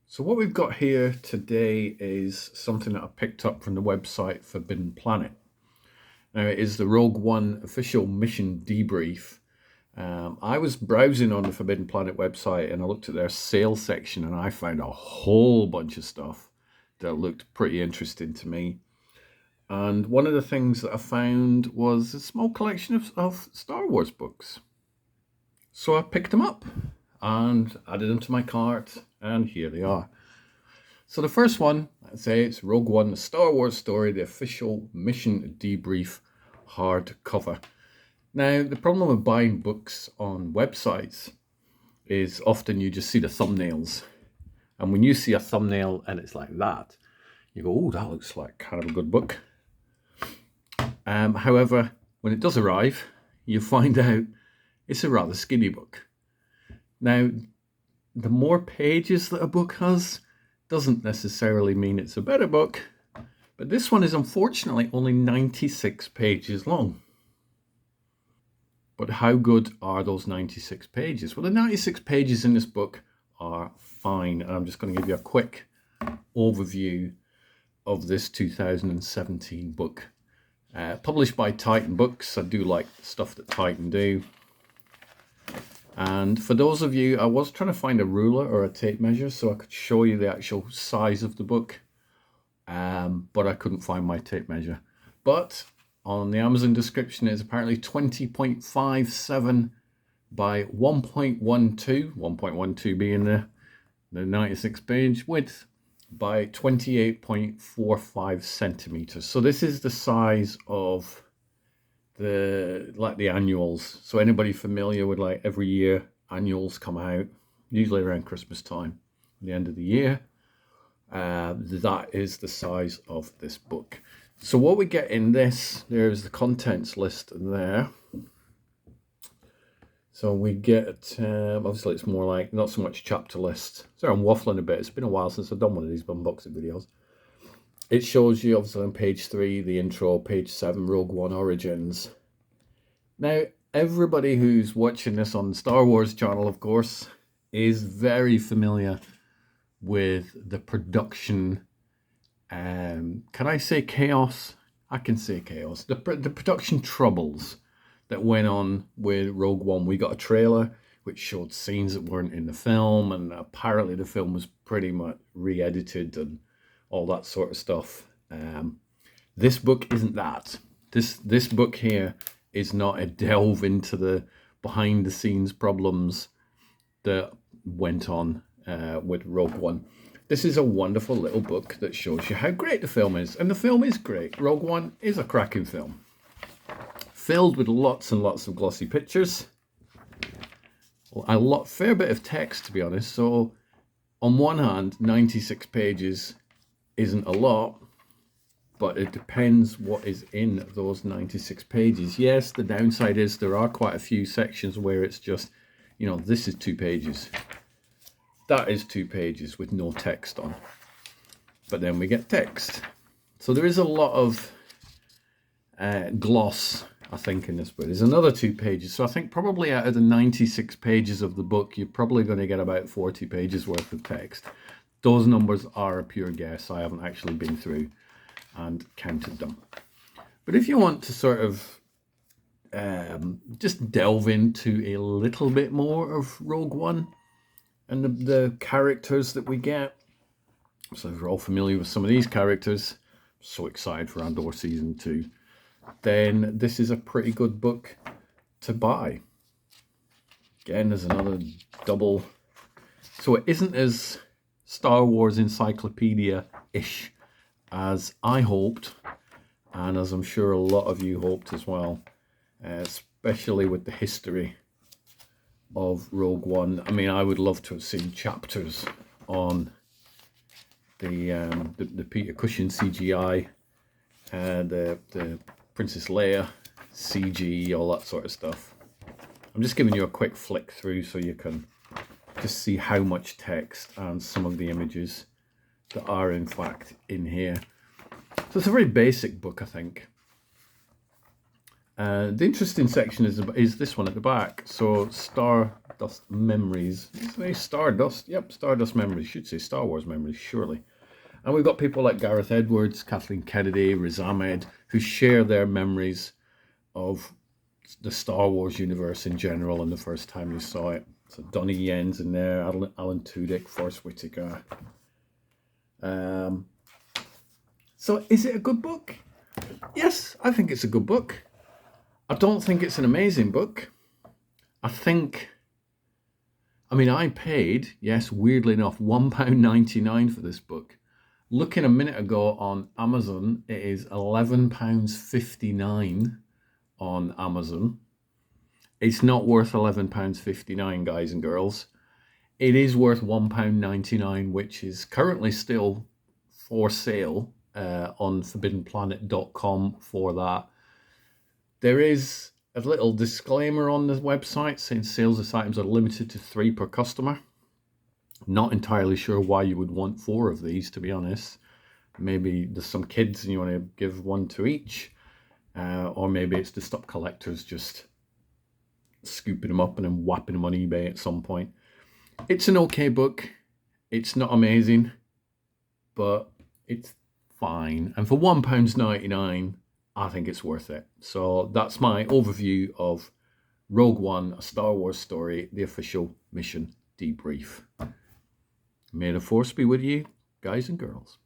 So what we've got here today is something that I picked up from the website Forbidden Planet. Now it is the Rogue One official mission debrief. I was browsing on the Forbidden Planet website and I looked at their sales section and I found a whole bunch of stuff that looked pretty interesting to me. And one of the things that I found was a small collection of Star Wars books. So I picked them up and added them to my cart, and here they are. So the first one, I'd say it's Rogue One, the Star Wars story, the official mission debrief hardcover. Now, the problem with buying books on websites is often you just see the thumbnails. And when you see a thumbnail and it's like that, you go, oh, that looks like kind of a good book. However, when it does arrive, you find out it's a rather skinny book. Now, the more pages that a book has doesn't necessarily mean it's a better book, but this one is unfortunately only 96 pages long. But how good are those 96 pages? Well, the 96 pages in this book are fine, and I'm just going to give you a quick overview of this 2017 book. Published by Titan Books. I do like the stuff that Titan do. And for those of you, I was trying to find a ruler or a tape measure so I could show you the actual size of the book, but I couldn't find my tape measure. But on the Amazon description, it's apparently 20.57 by 1.12, 1.12 being the 96 page width, by 28.45 centimeters. So this is the size of the annuals. So anybody familiar with, like, every year annuals come out, usually around Christmas time, the end of the year. That is the size of this book. So what we get in this, there's the contents list there. So we get, obviously it's more like, not so much chapter list. Sorry, I'm waffling a bit. It's been a while since I've done one of these unboxing videos. It shows you, obviously, on page 3, the intro, page 7, Rogue One Origins. Now, everybody who's watching this on the Star Wars channel, of course, is very familiar with the production. Can I say chaos? I can say chaos. The production troubles that went on with Rogue One. We got a trailer which showed scenes that weren't in the film, and apparently the film was pretty much re-edited and all that sort of stuff. This book isn't that. This book here is not a delve into the behind the scenes problems that went on with Rogue One. This is a wonderful little book that shows you how great the film is. And the film is great. Rogue One is a cracking film, filled with lots and lots of glossy pictures. A fair bit of text, to be honest. So on one hand, 96 pages isn't a lot, but it depends what is in those 96 pages. Yes, the downside is there are quite a few sections where it's just, this is 2 pages. That is 2 pages with no text on. But then we get text. So there is a lot of gloss, I think, in this book. There's another 2 pages. So I think probably out of the 96 pages of the book, you're probably going to get about 40 pages worth of text. Those numbers are a pure guess. I haven't actually been through and counted them. But if you want to sort of just delve into a little bit more of Rogue One and the characters that we get, so if you're all familiar with some of these characters, so excited for Andor Season 2, then this is a pretty good book to buy. Again, there's another double. So it isn't as Star Wars encyclopedia-ish as I hoped, and as I'm sure a lot of you hoped as well, especially with the history of Rogue One. I mean, I would love to have seen chapters on the Peter Cushing CGI, the Princess Leia CG, all that sort of stuff. I'm just giving you a quick flick through so you can just see how much text and some of the images that are in fact in here. So it's a very basic book, I think. The interesting section is this one at the back. So Stardust Memories. Is it Stardust? Yep, Stardust Memories. Should say Star Wars Memories, surely. And we've got people like Gareth Edwards, Kathleen Kennedy, Riz Ahmed, who share their memories of the Star Wars universe in general and the first time you saw it. So Donnie Yen's in there, Alan Tudyk, Forrest Whitaker. So is it a good book? Yes, I think it's a good book. I don't think it's an amazing book. I paid, yes, weirdly enough, £1.99 for this book. Looking a minute ago on Amazon, it is £11.59 on Amazon. It's not worth £11.59, guys and girls. It is worth £1.99, which is currently still for sale on forbiddenplanet.com for that. There is a little disclaimer on the website saying sales of items are limited to 3 per customer. Not entirely sure why you would want 4 of these, to be honest. Maybe there's some kids and you want to give 1 to each. Or maybe it's to stop collectors just scooping them up and then whapping them on eBay at some point. It's an okay book. It's not amazing, but it's fine. And for £1.99, I think it's worth it. So that's my overview of Rogue One, A Star Wars Story, the official Mission Debrief. May the Force be with you, guys and girls.